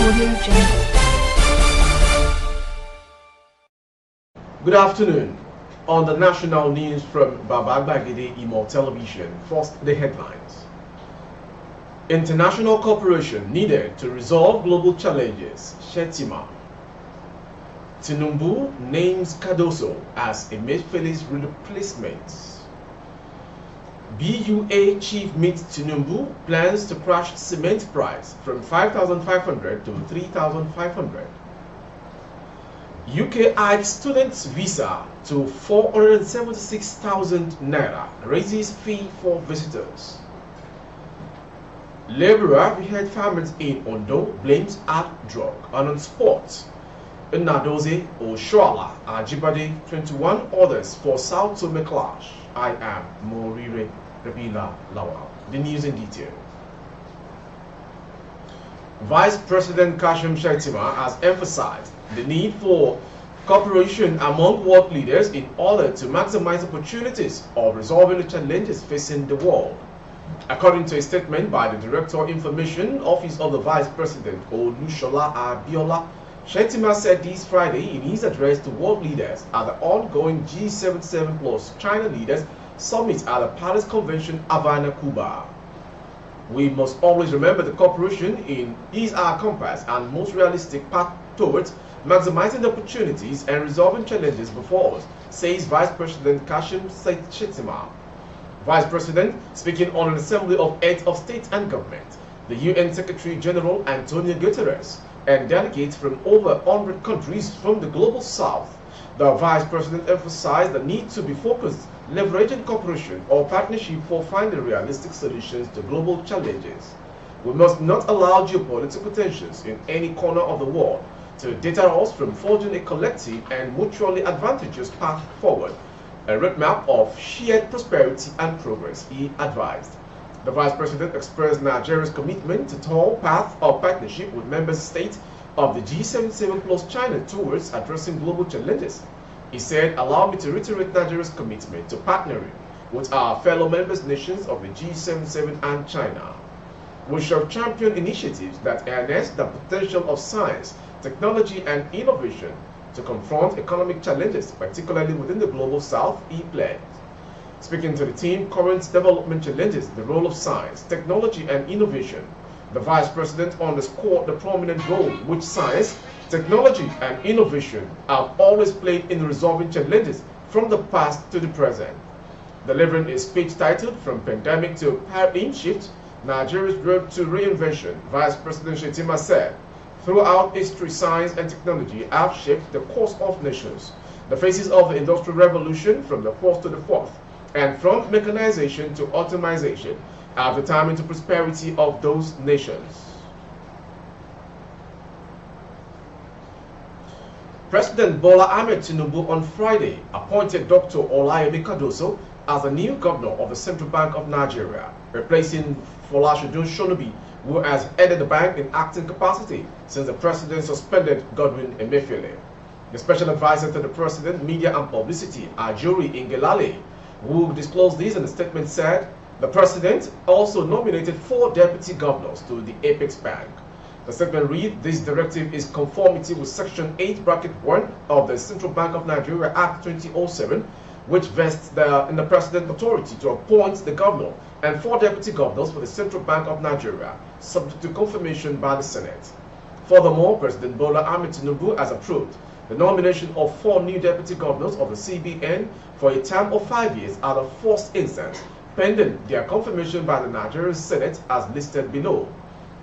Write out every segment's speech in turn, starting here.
Good afternoon. On the national news from Babagbagede Imo Television, first the headlines. International cooperation needed to resolve global challenges, Shetima. Tinubu names Cardoso as Emefiele's replacement. BUA chief meets Tinubu, plans to crash cement price from 5,500 to 3,500. UK hikes students' visa to 476,000 naira, raises fee for visitors. Laborer behead farmers in Ondo, blames art drug. And on sports, Nnadozie Oshoala Ajibade, 21 others for South Tome clash. I am Morire Rabila Lawal. The news in detail. Vice President Kashim Shettima has emphasized the need for cooperation among world leaders in order to maximize opportunities of resolving the challenges facing the world. According to a statement by the Director of Information Office of the Vice President Olushola Abiola, Shettima said this Friday in his address to world leaders at the ongoing G77 plus China Leaders Summit at the Paris Convention, Havana, Cuba. We must always remember the cooperation is our compass and most realistic path towards maximizing the opportunities and resolving challenges before us, says Vice President Kashim Shettima. Vice President, speaking on an assembly of heads of state and government, the UN Secretary General Antonio Guterres, and delegates from over 100 countries from the global south, the Vice President emphasized the need to be focused, leveraging cooperation or partnership for finding realistic solutions to global challenges. We must not allow geopolitical tensions in any corner of the world to deter us from forging a collective and mutually advantageous path forward, a roadmap of shared prosperity and progress, he advised. The Vice President expressed Nigeria's commitment to tall path of partnership with member states of the G77 plus China towards addressing global challenges. He said, "Allow me to reiterate Nigeria's commitment to partnering with our fellow members nations of the G77 and China. We shall champion initiatives that harness the potential of science, technology, and innovation to confront economic challenges, particularly within the global south," he pledged. Speaking to the team, current development challenges, the role of science, technology, and innovation, the Vice President underscored the prominent role which science, technology, and innovation have always played in resolving challenges from the past to the present. Delivering a speech titled "From Pandemic to Paradigm Shift, Nigeria's Road to Reinvention," Vice President Shettima said, "Throughout history, science and technology have shaped the course of nations. The phases of the Industrial Revolution, from the first to the fourth, and from mechanization to automation, have determined the prosperity of those nations." President Bola Ahmed Tinubu on Friday appointed Dr. Olayemi Cardoso as the new governor of the Central Bank of Nigeria, replacing Folashadun Shonubi, who has headed the bank in acting capacity since the president suspended Godwin Emefiele. The special advisor to the president, media and publicity, Ajuri Ngelale, who disclosed this in a statement, said the president also nominated 4 deputy governors to the Apex Bank. The statement read, "This directive is conformity with Section 8(1) of the Central Bank of Nigeria Act 2007, which vests in the president authority to appoint the governor and 4 deputy governors for the Central Bank of Nigeria, subject to confirmation by the Senate." Furthermore, President Bola Ahmed Tinubu has approved the nomination of 4 new deputy governors of the CBN for a term of 5 years at the first instance, pending their confirmation by the Nigerian Senate as listed below.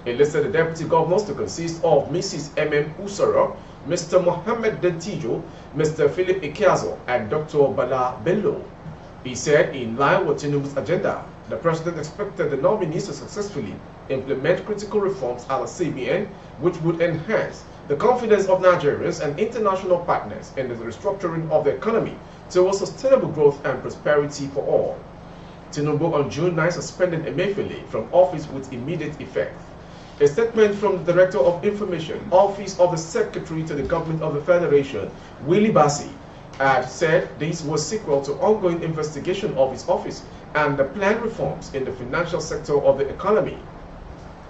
He listed the deputy governors to consist of Mrs. M.M. Usoro, Mr. Mohammed Dentijo, Mr. Philip Ikeazo, and Dr. Bala Bello. He said, in line with Tinubu's agenda, the president expected the nominees to successfully implement critical reforms at the CBN, which would enhance the confidence of Nigerians and international partners in the restructuring of the economy towards sustainable growth and prosperity for all. Tinubu on June 9 suspended Emefiele from office with immediate effect. A statement from the Director of Information, Office of the Secretary to the Government of the Federation, Willie Bassi, had said this was sequel to ongoing investigation of his office and the planned reforms in the financial sector of the economy.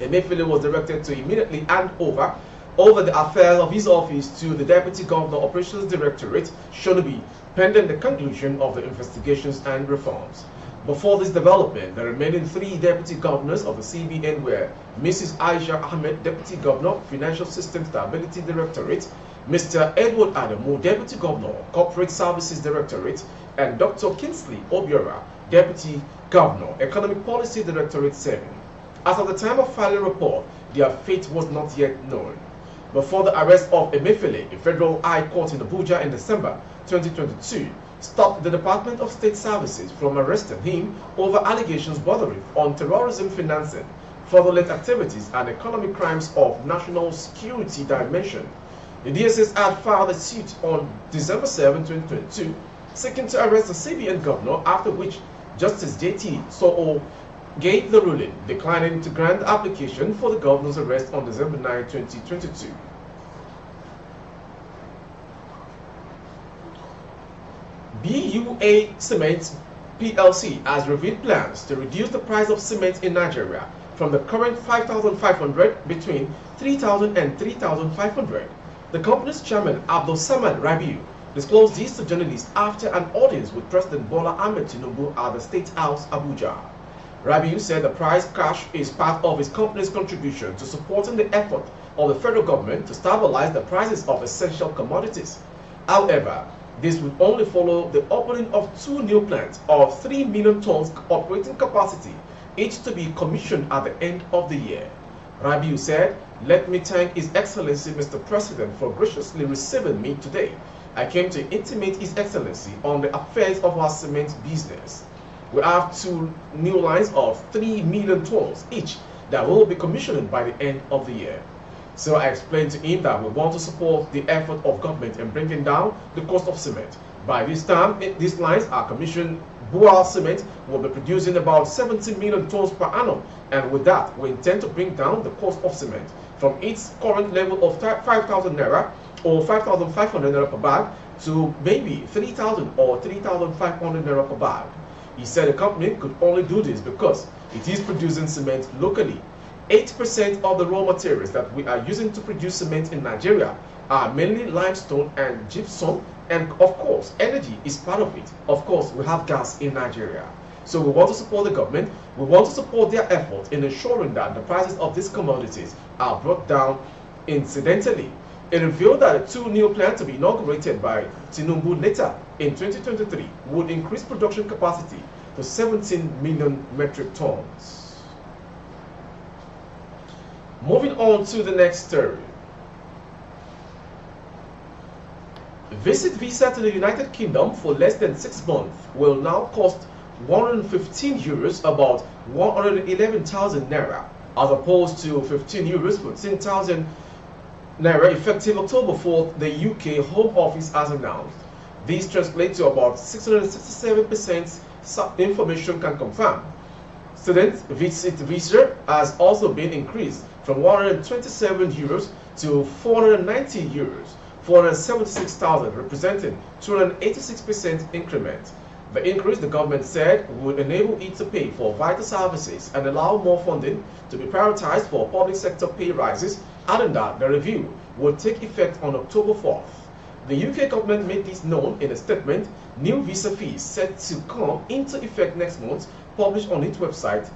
Emefiele was directed to immediately hand over over the affairs of his office to the Deputy Governor Operations Directorate, Shonobi, pending the conclusion of the investigations and reforms. Before this development, the remaining 3 deputy governors of the CBN were Mrs. Aisha Ahmed, Deputy Governor, Financial System Stability Directorate, Mr. Edward Adamu, Deputy Governor, Corporate Services Directorate, and Dr. Kingsley Obiora, Deputy Governor, Economic Policy Directorate 7. As of the time of filing report, their fate was not yet known. Before the arrest of Emefiele, a federal high court in Abuja in December 2022 stopped the Department of State Services from arresting him over allegations bordering on terrorism financing, fraudulent activities, and economic crimes of national security dimension. The DSS had filed a suit on December 7, 2022, seeking to arrest the CBN governor, after which Justice J.T. Soo gave the ruling, declining to grant the application for the governor's arrest on December 9, 2022. BUA Cement PLC has revealed plans to reduce the price of cement in Nigeria from the current 5,500 between 3,000 and 3,500. The company's chairman, Abdul Samad Rabiu, disclosed this to journalists after an audience with President Bola Ahmed Tinubu at the State House, Abuja. Rabiu said the price cash is part of his company's contribution to supporting the effort of the federal government to stabilize the prices of essential commodities. However, this would only follow the opening of 2 new plants of 3 million tons operating capacity, each to be commissioned at the end of the year. Rabiu said, "Let me thank His Excellency Mr. President for graciously receiving me today. I came to intimate His Excellency on the affairs of our cement business. We have 2 new lines of 3 million tons each that will be commissioned by the end of the year." So I explained to him that we want to support the effort of government in bringing down the cost of cement. By this time, these lines are commissioned. Bua Cement will be producing about 70 million tons per annum, and with that, we intend to bring down the cost of cement from its current level of 5,000 naira or 5,500 naira per bag to maybe 3,000 or 3,500 naira per bag. He said the company could only do this because it is producing cement locally. 8% of the raw materials that we are using to produce cement in Nigeria are mainly limestone and gypsum, and of course, energy is part of it. Of course, we have gas in Nigeria. So we want to support the government. We want to support their effort in ensuring that the prices of these commodities are brought down incidentally. It revealed that the 2 new plants to be inaugurated by Tinubu later in 2023 would increase production capacity to 17 million metric tons. Moving on to the next story. Visit visa to the United Kingdom for less than 6 months will now cost 115 euros, about 111,000 naira, as opposed to 15 euros for 10,000 naira effective October 4th, the UK Home Office has announced. This translates to about 667% information can confirm. Student visit visa has also been increased from 127 euros to 490 euros, 476,000, representing 286% increment. The increase, the government said, would enable it to pay for vital services and allow more funding to be prioritized for public sector pay rises, adding that the review will take effect on October 4th. The UK government made this known in a statement. New visa fees set to come into effect next month, published on its website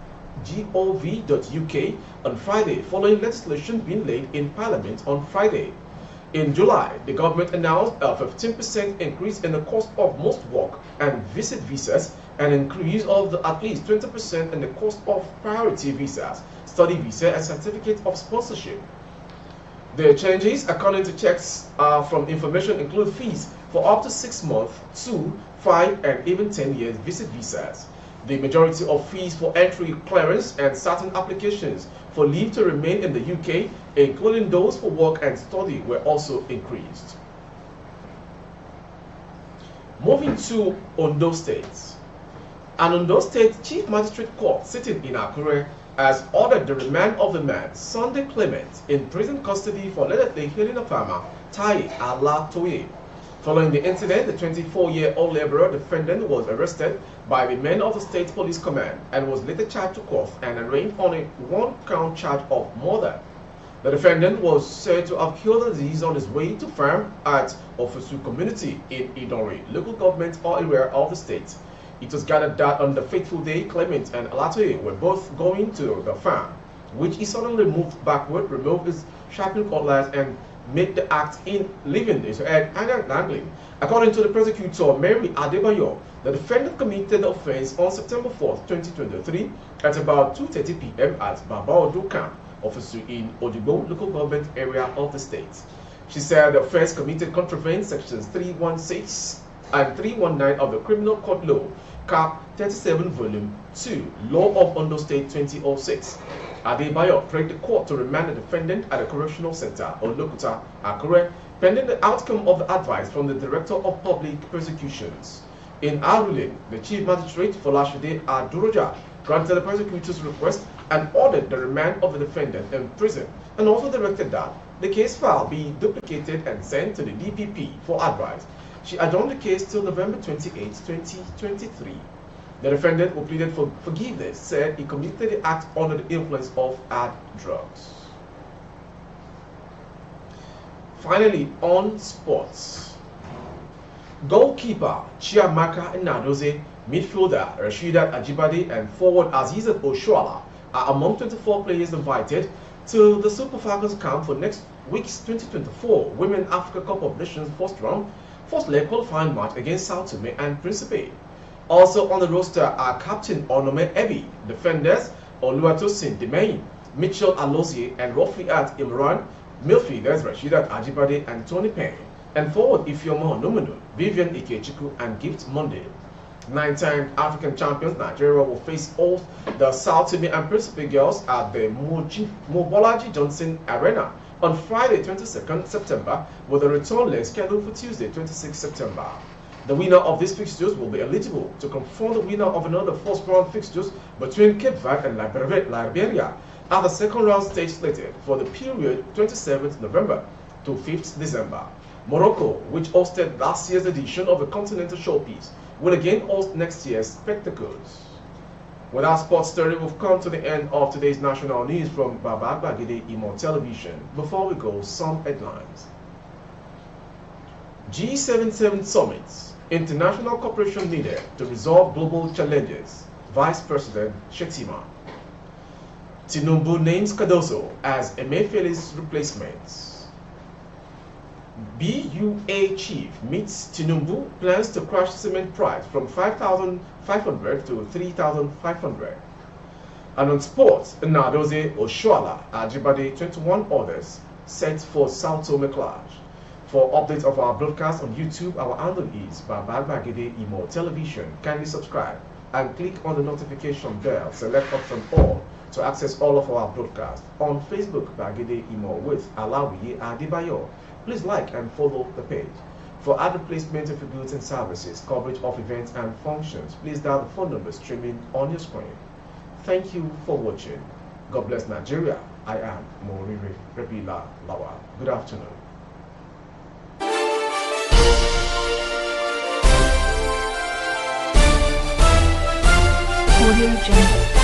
gov.uk on Friday, following legislation being laid in Parliament on Friday. In July, the government announced a 15% increase in the cost of most work and visit visas, and an increase of at least 20% in the cost of priority visas, study visa, and certificate of sponsorship. The changes, according to checks from information, include fees for up to 6 months, 2, 5, and even 10 years visit visas. The majority of fees for entry, clearance, and certain applications for leave to remain in the UK, including those for work and study, were also increased. Moving to Ondo State. An Ondo State Chief Magistrate Court sitting in Akure has ordered the remand of the man, Sunday Clement, in prison custody for allegedly killing a farmer, Tai Alatoye. Following the incident, the 24-year-old laborer defendant was arrested by the men of the State Police Command and was later charged to court and arraigned on a 1-count charge of murder. The defendant was said to have killed the disease on his way to farm at Ofusu community in Idori, local government area of the state. It was gathered that on the fateful day, Clement and Alatoye were both going to the farm, which he suddenly moved backward, removed his sharpened cutlass, and made the act in leaving his head dangling. According to the prosecutor, Mary Adebayo, the defendant committed the offense on September 4, 2023 at about 2:30 p.m. at Babaodo Camp, officer in Odigbo, local government area of the state. She said the offense committed contravened sections 316 and 319 of the Criminal Code Law, Cap 37, Volume 2, Law of Ondo State 2006. Adebayo prayed the court to remand the defendant at the Correctional Center, Olokuta, Akure, pending the outcome of the advice from the Director of Public Prosecutions. In our ruling, the Chief Magistrate Folashide Aduroja granted the prosecutor's request and ordered the remand of the defendant in prison, and also directed that the case file be duplicated and sent to the DPP for advice. She adjourned the case till November 28, 2023. The defendant, who pleaded for forgiveness, said he committed the act under the influence of hard drugs. Finally, on sports. Goalkeeper Chiamaka Nnadozie, midfielder Rasheedat Ajibade, and forward Azizat Oshoala are among 24 players invited to the Super Falcons camp for next week's 2024 Women Africa Cup of Nations first leg qualifying match against Sao Tome and Principe. Also on the roster are Captain Onome Ebi, defenders Oluwatosin Demain, Mitchell Alozie, and Rafiat Imran, midfielders Rasheedat Ajibade and Tony Payne, and forward Ifeoma Onomunu, Vivian Ikechukwu, and Gift Monday. 9-time African champions Nigeria will face all the Sao Tome and Principe girls at the Mobolaji Johnson Arena on Friday 22nd September, with a return leg scheduled for Tuesday 26 September. The winner of these fixtures will be eligible to confront the winner of another first-round fixtures between Cape Verde and Liberia at the second-round stage slated for the period 27th November to 5th December. Morocco, which hosted last year's edition of the Continental Showpiece, will again host next year's spectacles. With our sports story, we've come to the end of today's national news from Baba Gbagede Imo Television. Before we go, some headlines. G77 Summit, international cooperation needed to resolve global challenges, Vice President Shettima. Tinubu names Cardoso as Emefiele's replacement. BUA chief meets Tinubu, plans to crash cement price from 5,500 to 3,500. And on sports, Nnadozie, Oshoala, Ajibade, 21 others set for Sao Tome clash. For updates of our broadcast on YouTube, our handle is Baba Gbagede Imo Television. Kindly subscribe and click on the notification bell. Select option all to access all of our broadcasts. On Facebook, Gbagede Imo with Alawiye Adebayo. Please like and follow the page. For ad placement of goods and services, coverage of events and functions, please dial the phone number streaming on your screen. Thank you for watching. God bless Nigeria. I am Morire Rebila Lawa. Good afternoon. Audio Jungle.